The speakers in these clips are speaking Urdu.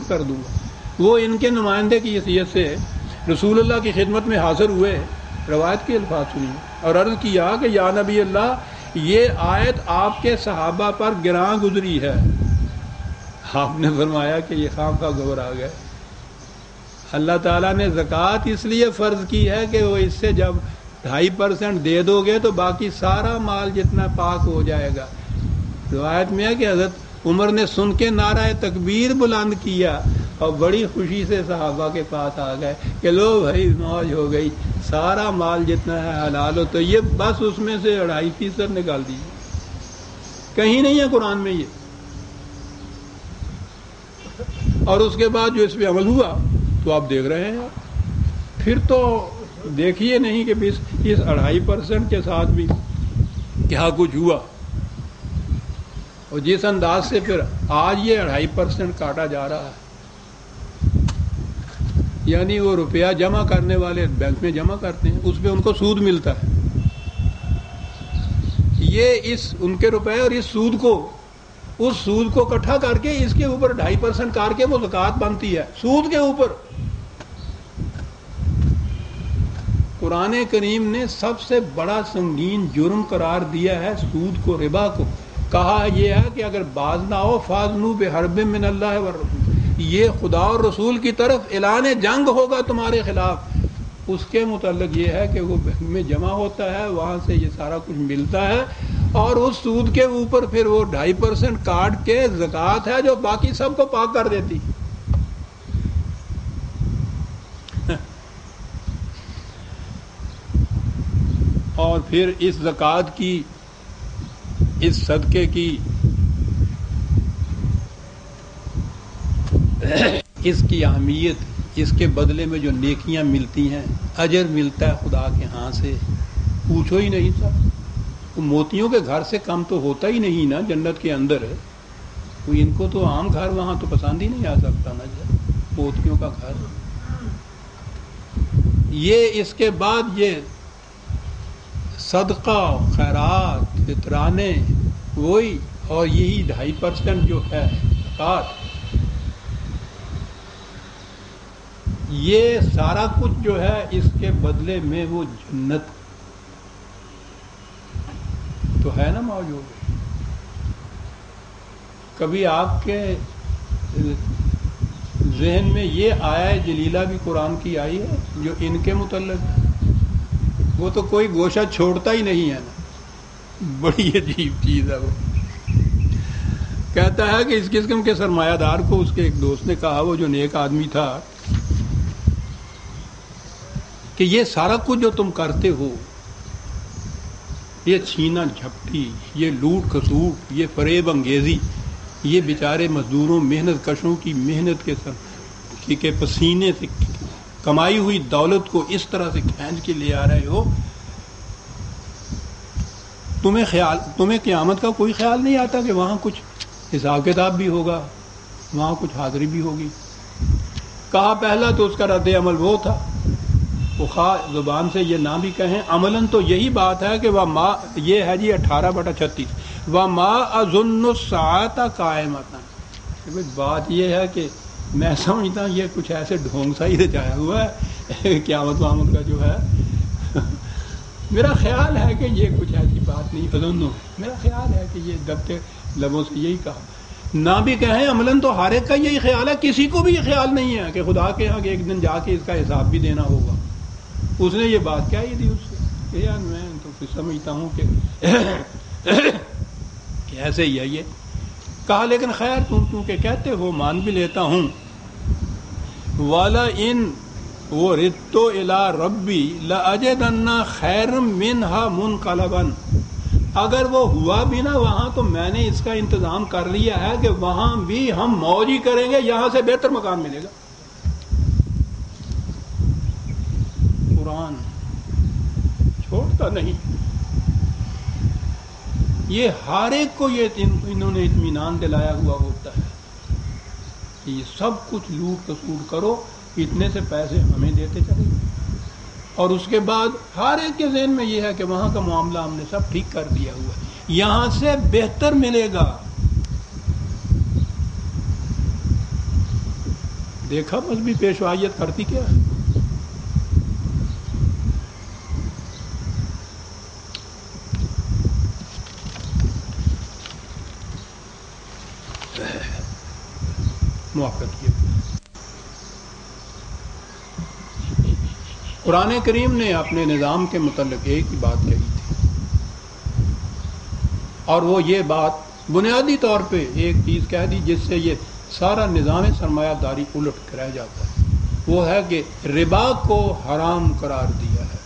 کر دوں گا۔ وہ ان کے نمائندے کی حیثیت سے رسول اللہ کی خدمت میں حاضر ہوئے، روایت کے الفاظ سنی اور عرض کیا کہ یا نبی اللہ، یہ آیت آپ کے صحابہ پر گراں گزری ہے۔ آپ نے فرمایا کہ یہ خام کا گھبرا آ گئے۔ اللہ تعالیٰ نے زکوٰۃ اس لیے فرض کی ہے کہ وہ اس سے جب 2.5% دے دو گے تو باقی سارا مال جتنا پاک ہو جائے گا۔ روایت میں ہے کہ حضرت عمر نے سن کے نعرہ تکبیر بلند کیا اور بڑی خوشی سے صحابہ کے پاس آ گئے کہ لو بھائی موج ہو گئی، سارا مال جتنا ہے حلال ہو، تو یہ بس اس میں سے 2.5% نکال دیجیے۔ کہیں نہیں ہے قرآن میں یہ۔ اور اس کے بعد جو اس پہ عمل ہوا تو آپ دیکھ رہے ہیں، پھر تو دیکھیے نہیں کہ اس 2.5% کے ساتھ بھی کیا کچھ ہوا، اور جس انداز سے پھر آج یہ 2.5% کاٹا جا رہا ہے۔ یعنی وہ روپیہ جمع کرنے والے بینک میں جمع کرتے ہیں، اس پہ ان کو سود ملتا ہے۔ یہ ان کے روپے اور اس سود کو اکٹھا کر کے اس کے اوپر 2.5% کر کے وہ زکوٰۃ بنتی ہے سود کے اوپر۔ قرآن کریم نے سب سے بڑا سنگین جرم قرار دیا ہے سود کو، ربا کو۔ کہا یہ ہے کہ اگر باز نہ ہو فاذنوا بحرب من اللہ والرسول، یہ خدا اور رسول کی طرف اعلان جنگ ہوگا تمہارے خلاف۔ اس کے متعلق یہ ہے کہ وہ بینک میں جمع ہوتا ہے، وہاں سے یہ سارا کچھ ملتا ہے، اور اس سود کے اوپر پھر وہ 2.5% کاٹ کے زکوٰۃ ہے جو باقی سب کو پاک کر دیتی۔ اور پھر اس زکوٰۃ کی، اس صدقے کی، اس کی اہمیت، اس کے بدلے میں جو نیکیاں ملتی ہیں، اجر ملتا ہے خدا کے ہاں سے، پوچھو ہی نہیں سر۔ موتیوں کے گھر سے کم تو ہوتا ہی نہیں نا جنت کے اندر ہے کوئی، ان کو تو عام گھر وہاں تو پسند ہی نہیں آ سکتا نا موتیوں کا گھر۔ یہ اس کے بعد یہ صدقہ، خیرات، فطرانے، وہی، اور یہی 2.5% جو ہے زکوٰۃ، یہ سارا کچھ جو ہے اس کے بدلے میں وہ جنت تو ہے نا موجود۔ کبھی آپ کے ذہن میں یہ آیا جلیلہ بھی قرآن کی آئی ہے جو ان کے متعلق؟ وہ تو کوئی گوشہ چھوڑتا ہی نہیں ہے نا، بڑی عجیب چیز ہے۔ وہ کہتا ہے کہ اس قسم کے سرمایہ دار کو اس کے ایک دوست نے کہا، وہ جو نیک آدمی تھا، کہ یہ سارا کچھ جو تم کرتے ہو، یہ چھینا جھپٹی، یہ لوٹ کھسوٹ، یہ فریب انگیزی، یہ بیچارے مزدوروں، محنت کشوں کی محنت کے پسینے سے کمائی ہوئی دولت کو اس طرح سے کھینچ کے لے آ رہے ہو، تمہیں قیامت کا کوئی خیال نہیں آتا کہ وہاں کچھ حساب کتاب بھی ہوگا، وہاں کچھ حاضری بھی ہوگی؟ کہا پہلا تو اس کا رد عمل وہ تھا، وہ خواہ زبان سے یہ نہ بھی کہیں، عملاً تو یہی بات ہے کہ یہ ہے جی 18/36، وَمَا أَظُنُّ السَّاعَةَ قَائِمَةً۔ بات یہ ہے کہ میں سمجھتا ہوں یہ کچھ ایسے ڈھونگ سا ہی رچایا ہوا ہے قیامت وامت کا جو ہے۔ میرا خیال ہے کہ یہ کچھ ایسی بات نہیں، اظن میرا خیال ہے کہ یہ دبتے لبوں سے یہی کہا، نہ بھی کہیں عملاً تو ہر ایک کا یہی خیال ہے، کسی کو بھی یہ خیال نہیں ہے کہ خدا کے ہاں ایک دن جا کے اس کا حساب بھی دینا ہوگا۔ اس نے یہ بات کیا ہی تھی اس سے کہ یار میں تو پھر سمجھتا ہوں کہ ایسے ہی ہے یہ۔ کہا لیکن خیر تم کہ کہتے ہو مان بھی لیتا ہوں، وَلَئِنْ وَرِدْتُ إِلَىٰ رَبِّي لَأَجِدَنَّ خَيْرًا مِّنْهَا مُنْقَلَبًا، اگر وہ ہوا بھی نا وہاں تو میں نے اس کا انتظام کر لیا ہے کہ وہاں بھی ہم موج ہی کریں گے، یہاں سے بہتر مکان ملے گا۔ قرآن چھوڑتا نہیں، یہ ہر ایک کو یہ انہوں نے اطمینان دلایا ہوا ہوتا ہے کہ یہ سب کچھ لوٹ کسوٹ کرو، اتنے سے پیسے ہمیں دیتے چلے، اور اس کے بعد ہر ایک کے ذہن میں یہ ہے کہ وہاں کا معاملہ ہم نے سب ٹھیک کر دیا ہوا ہے، یہاں سے بہتر ملے گا۔ دیکھا مذہبی پیشوائیت کرتی کیا ہے؟ موافقت کیے. قرآن کریم نے اپنے نظام کے متعلق ایک ہی بات کہی تھی، اور وہ یہ بات بنیادی طور پہ ایک چیز کہہ دی جس سے یہ سارا نظام سرمایہ داری الٹ کر رہ جاتا ہے، وہ ہے کہ ربا کو حرام قرار دیا ہے.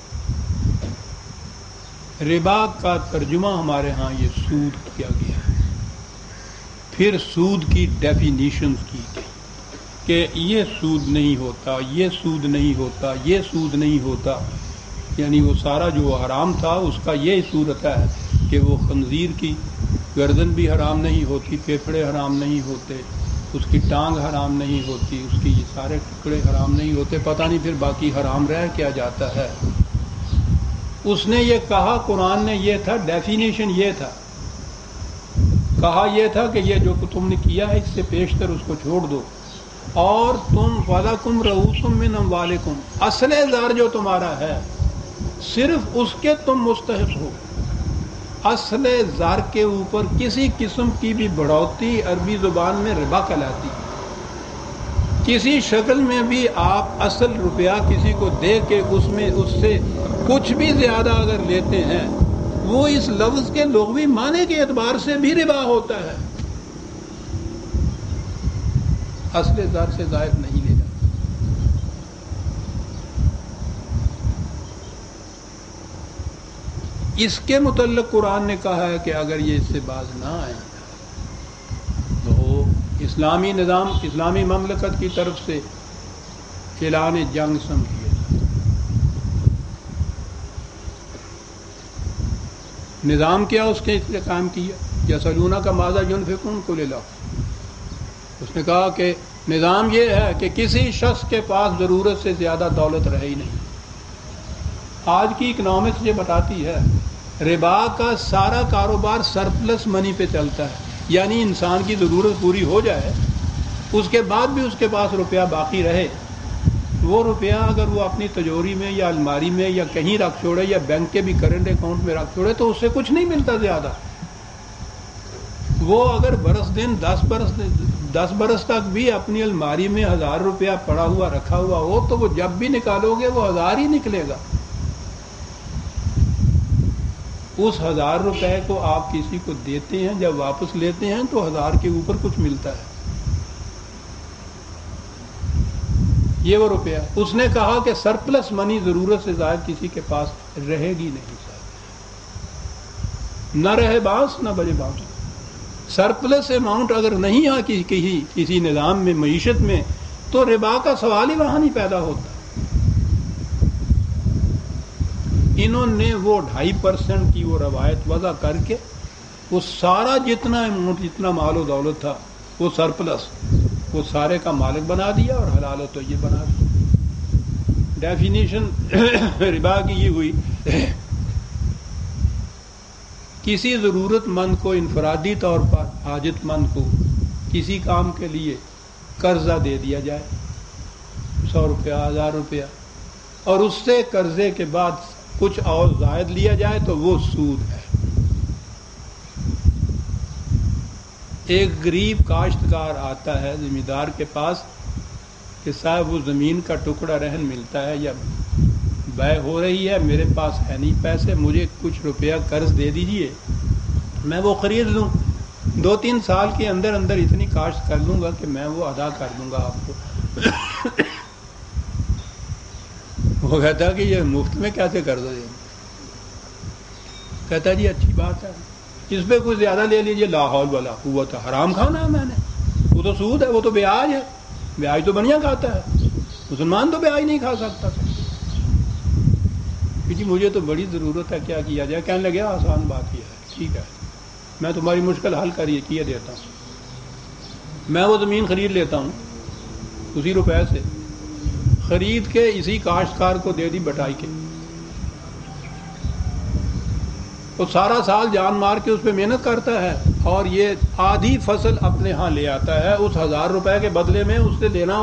ربا کا ترجمہ ہمارے ہاں یہ سود کیا گیا ہے. پھر سود کی ڈیفینیشنز کی گئی کہ یہ سود نہیں ہوتا، یہ سود نہیں ہوتا، یہ سود نہیں ہوتا، یعنی وہ سارا جو حرام تھا اس کا یہ صورت ہے کہ وہ خنزیر کی گردن بھی حرام نہیں ہوتی، پھیپھڑے حرام نہیں ہوتے، اس کی ٹانگ حرام نہیں ہوتی، اس کی یہ سارے ٹکڑے حرام نہیں ہوتے، پتہ نہیں پھر باقی حرام رہ کیا جاتا ہے. اس نے یہ کہا، قرآن نے یہ تھا، ڈیفینیشن یہ تھا، کہا یہ تھا کہ یہ جو تم نے کیا ہے اس سے پیشتر اس کو چھوڑ دو، اور تم وَلَكُمْ رُءُوسٌ مِّنْ أَمْوَالِكُمْ، اصل زر جو تمہارا ہے صرف اس کے تم مستحق ہو. اصل زر کے اوپر کسی قسم کی بھی بڑھوتی عربی زبان میں ربا کہلاتی. کسی شکل میں بھی آپ اصل روپیہ کسی کو دے کے اس سے کچھ بھی زیادہ اگر لیتے ہیں، وہ اس لفظ کے لغوی معنی کے اعتبار سے بھی ربا ہوتا ہے، اصل زر سے زائد نہیں لے جاتا. اس کے متعلق قرآن نے کہا ہے کہ اگر یہ اس سے باز نہ آئیں تو اسلامی نظام، اسلامی مملکت کی طرف سے اعلان جنگ سمجھیے. نظام کیا اس کے اس لیے قائم کیا، یسألونک ماذا ينفقون قل اللہ. اس نے کہا کہ نظام یہ ہے کہ کسی شخص کے پاس ضرورت سے زیادہ دولت رہے ہی نہیں. آج کی اکنامکس یہ بتاتی ہے ربا کا سارا کاروبار سرپلس منی پہ چلتا ہے، یعنی انسان کی ضرورت پوری ہو جائے اس کے بعد بھی اس کے پاس روپیہ باقی رہے، وہ روپیہ اگر وہ اپنی تجوری میں یا الماری میں یا کہیں رکھ چھوڑے یا بینک کے بھی کرنٹ اکاؤنٹ میں رکھ چھوڑے تو اس سے کچھ نہیں ملتا زیادہ. وہ اگر برس دن 10 برس تک بھی اپنی الماری میں 1000 روپیہ پڑا ہوا رکھا ہوا ہو تو وہ جب بھی نکالو گے وہ 1000 ہی نکلے گا. اس 1000 روپے کو آپ کسی کو دیتے ہیں، جب واپس لیتے ہیں تو 1000 کے اوپر کچھ ملتا ہے. یہ وہ روپیہ اس نے کہا کہ سرپلس منی ضرورت سے زائد کسی کے پاس رہے گی نہیں. نہ رہے بانس نہ بجے بانس. سرپلس اماؤنٹ اگر نہیں آ کسی نظام میں، معیشت میں، تو ربا کا سوال ہی وہاں نہیں پیدا ہوتا. انہوں نے وہ 2.5% کی وہ روایت وضع کر کے وہ سارا جتنا اماؤنٹ، جتنا مال و دولت تھا وہ سرپلس، وہ سارے کا مالک بنا دیا اور حلال و طیب بنا دیا. ڈیفینیشن ربا کی یہ ہوئی کسی ضرورت مند کو انفرادی طور پر، حاجت مند کو کسی کام کے لیے قرضہ دے دیا جائے 100 روپیہ 1000 روپیہ، اور اس سے قرضے کے بعد کچھ اور زائد لیا جائے تو وہ سود ہے. ایک غریب کاشتکار آتا ہے زمیندار کے پاس کہ صاحب وہ زمین کا ٹکڑا رہن ملتا ہے یا بیع ہو رہی ہے، میرے پاس ہے نہیں پیسے، مجھے کچھ روپیہ قرض دے دیجئے، میں وہ خرید لوں، 2-3 سال کے اندر اندر اتنی کاشت کر لوں گا کہ میں وہ ادا کر دوں گا آپ کو. وہ کہتا ہے کہ یہ مفت میں کیسے قرض دیں؟ کہتا ہے جی اچھی بات ہے، اس پہ کچھ زیادہ لے لیجیے. لا حول ولا قوت، حرام کھانا ہے میں نے، وہ تو سود ہے، وہ تو بیاج ہے، بیاج تو بنیا کھاتا ہے، مسلمان تو بیاج نہیں کھا سکتا. جی مجھے تو بڑی ضرورت ہے، کیا کیا جائے؟ کہنے لگے آسان بات یہ ہے، ٹھیک ہے میں تمہاری مشکل حل کیے دیتا ہوں، میں وہ زمین خرید لیتا ہوں، اسی روپے سے خرید کے اسی کاشتکار کو دے دی بٹائی کے. وہ سارا سال جان مار کے اس پہ محنت کرتا ہے اور یہ آدھی فصل اپنے ہاں لے آتا ہے، اس 1000 روپے کے بدلے میں اس سے لینا